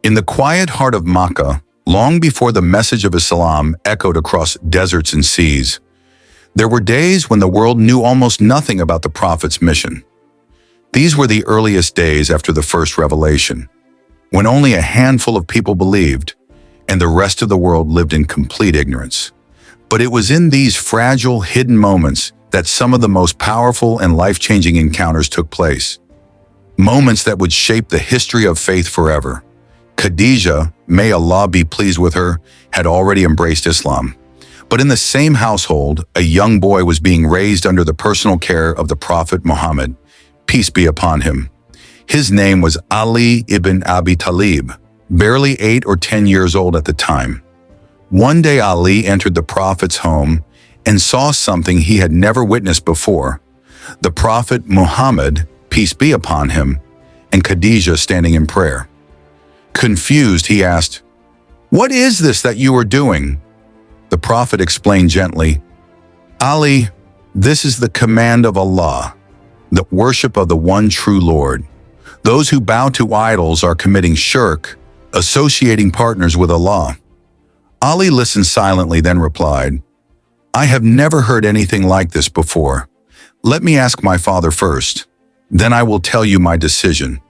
In the quiet heart of Makkah, long before the message of Islam echoed across deserts and seas, there were days when the world knew almost nothing about the Prophet's mission. These were the earliest days after the first revelation, when only a handful of people believed, and the rest of the world lived in complete ignorance. But it was in these fragile, hidden moments that some of the most powerful and life-changing encounters took place. Moments that would shape the history of faith forever. Khadijah, may Allah be pleased with her, had already embraced Islam. But in the same household, a young boy was being raised under the personal care of the Prophet Muhammad, peace be upon him. His name was Ali ibn Abi Talib, barely 8 or 10 years old at the time. One day Ali entered the Prophet's home and saw something he had never witnessed before. The Prophet Muhammad, peace be upon him, and Khadijah standing in prayer. Confused, he asked, "What is this that you are doing?" The Prophet explained gently, "Ali, this is the command of Allah, the worship of the one true Lord. Those who bow to idols are committing shirk, associating partners with Allah." Ali listened silently, then replied, "I have never heard anything like this before. Let me ask my father first. Then I will tell you my decision."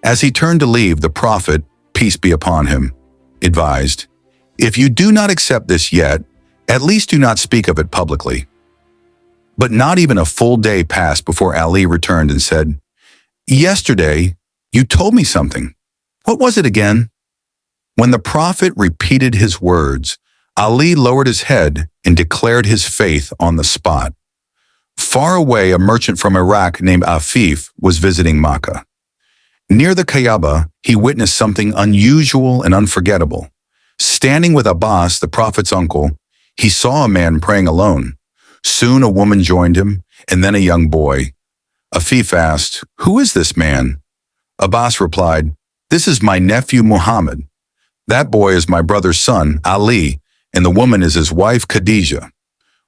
As he turned to leave, the Prophet, peace be upon him, advised, "If you do not accept this yet, at least do not speak of it publicly." But not even a full day passed before Ali returned and said, "Yesterday, you told me something. What was it again?" When the Prophet repeated his words, Ali lowered his head and declared his faith on the spot. Far away, a merchant from Iraq named Afif was visiting Makkah. Near the Kaaba, he witnessed something unusual and unforgettable. Standing with Abbas, the Prophet's uncle, he saw a man praying alone. Soon a woman joined him, and then a young boy. Afif asked, "Who is this man?" Abbas replied, "This is my nephew Muhammad. That boy is my brother's son, Ali, and the woman is his wife, Khadijah."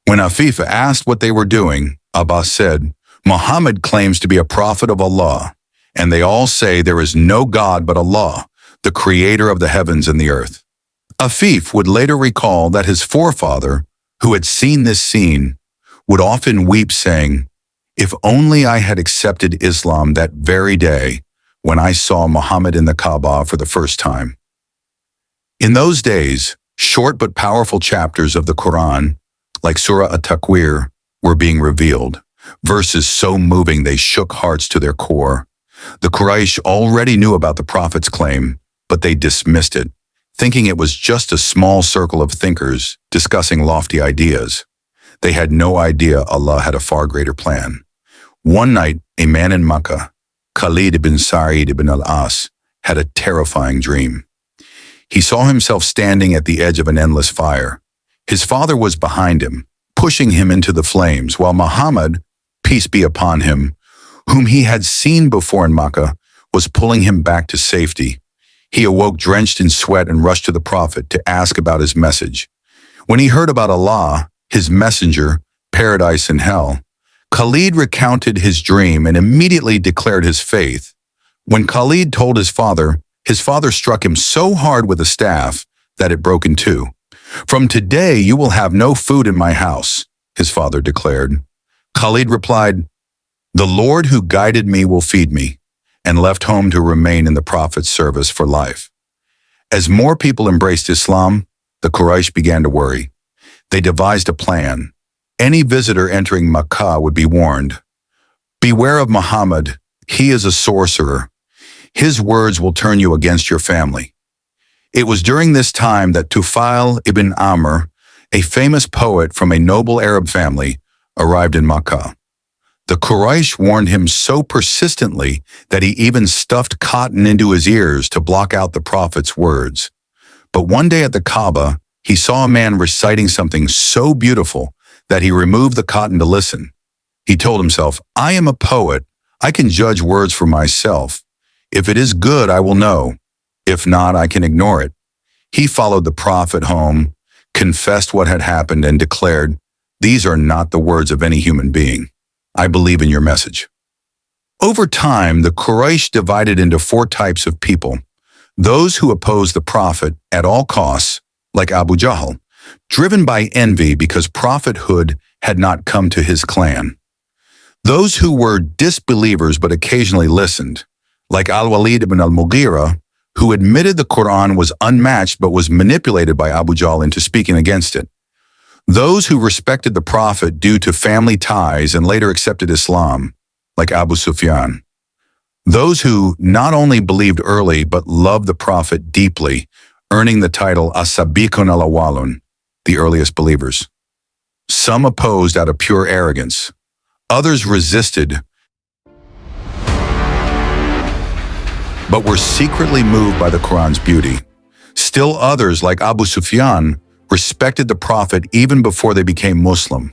When Afif asked what they were doing, Abbas said, "Muhammad claims to be a prophet of Allah, and they all say there is no God but Allah, the creator of the heavens and the earth." Afif would later recall that his forefather, who had seen this scene, would often weep saying, "If only I had accepted Islam that very day when I saw Muhammad in the Kaaba for the first time." In those days, short but powerful chapters of the Quran, like Surah At-Takwir, were being revealed, verses so moving they shook hearts to their core. The Quraysh already knew about the Prophet's claim, but they dismissed it, thinking it was just a small circle of thinkers discussing lofty ideas. They had no idea Allah had a far greater plan. One night, a man in Makkah, Khalid ibn Sa'id ibn al-As, had a terrifying dream. He saw himself standing at the edge of an endless fire. His father was behind him, pushing him into the flames, while Muhammad, peace be upon him, whom he had seen before in Makkah, was pulling him back to safety. He awoke drenched in sweat and rushed to the Prophet to ask about his message. When he heard about Allah, his messenger, paradise and hell, Khalid recounted his dream and immediately declared his faith. When Khalid told his father struck him so hard with a staff that it broke in two. "From today you will have no food in my house," his father declared. Khalid replied, "The Lord who guided me will feed me," and left home to remain in the Prophet's service for life. As more people embraced Islam, the Quraysh began to worry. They devised a plan. Any visitor entering Makkah would be warned. "Beware of Muhammad. He is a sorcerer. His words will turn you against your family." It was during this time that Tufail ibn Amr, a famous poet from a noble Arab family, arrived in Makkah. The Quraysh warned him so persistently that he even stuffed cotton into his ears to block out the Prophet's words. But one day at the Kaaba, he saw a man reciting something so beautiful that he removed the cotton to listen. He told himself, "I am a poet. I can judge words for myself. If it is good, I will know. If not, I can ignore it." He followed the Prophet home, confessed what had happened, and declared, "These are not the words of any human being. I believe in your message." Over time, the Quraysh divided into 4 types of people: Those who opposed the Prophet at all costs, like Abu Jahl, driven by envy because prophethood had not come to his clan. Those who were disbelievers but occasionally listened, like Al-Walid ibn al-Mughira, who admitted the Quran was unmatched but was manipulated by Abu Jahl into speaking against it. Those who respected the Prophet due to family ties and later accepted Islam, like Abu Sufyan. Those who not only believed early but loved the Prophet deeply, earning the title As-Sabiqun al-Awwalun, the earliest believers. Some opposed out of pure arrogance. Others resisted, but were secretly moved by the Quran's beauty. Still others, like Abu Sufyan, respected the Prophet even before they became Muslim.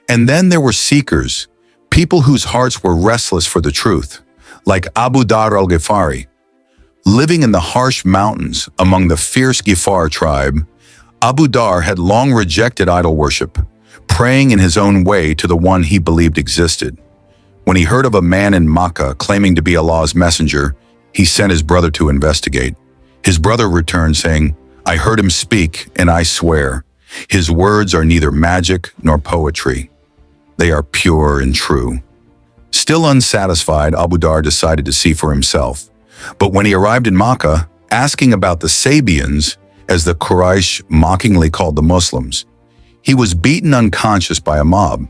And then there were seekers, people whose hearts were restless for the truth, like Abu Dar al-Ghifari. Living in the harsh mountains among the fierce Ghifar tribe, Abu Dar had long rejected idol worship, praying in his own way to the one he believed existed. When he heard of a man in Makkah claiming to be Allah's messenger, he sent his brother to investigate. His brother returned saying, "I heard him speak, and I swear, his words are neither magic nor poetry. They are pure and true." Still unsatisfied, Abu Dar decided to see for himself. But when he arrived in Makkah, asking about the Sabians, as the Quraysh mockingly called the Muslims, he was beaten unconscious by a mob.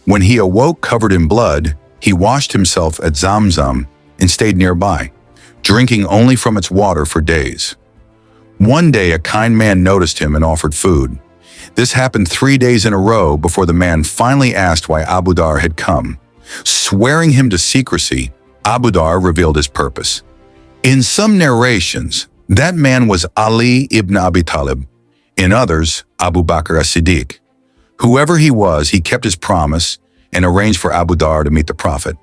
When he awoke covered in blood, he washed himself at Zamzam and stayed nearby, drinking only from its water for days. One day, a kind man noticed him and offered food. This happened 3 days in a row before the man finally asked why Abu Dar had come. Swearing him to secrecy, Abu Dar revealed his purpose. In some narrations, that man was Ali ibn Abi Talib. In others, Abu Bakr as-Siddiq. Whoever he was, he kept his promise and arranged for Abu Dar to meet the Prophet.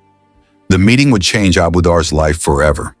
The meeting would change Abu Dar's life forever.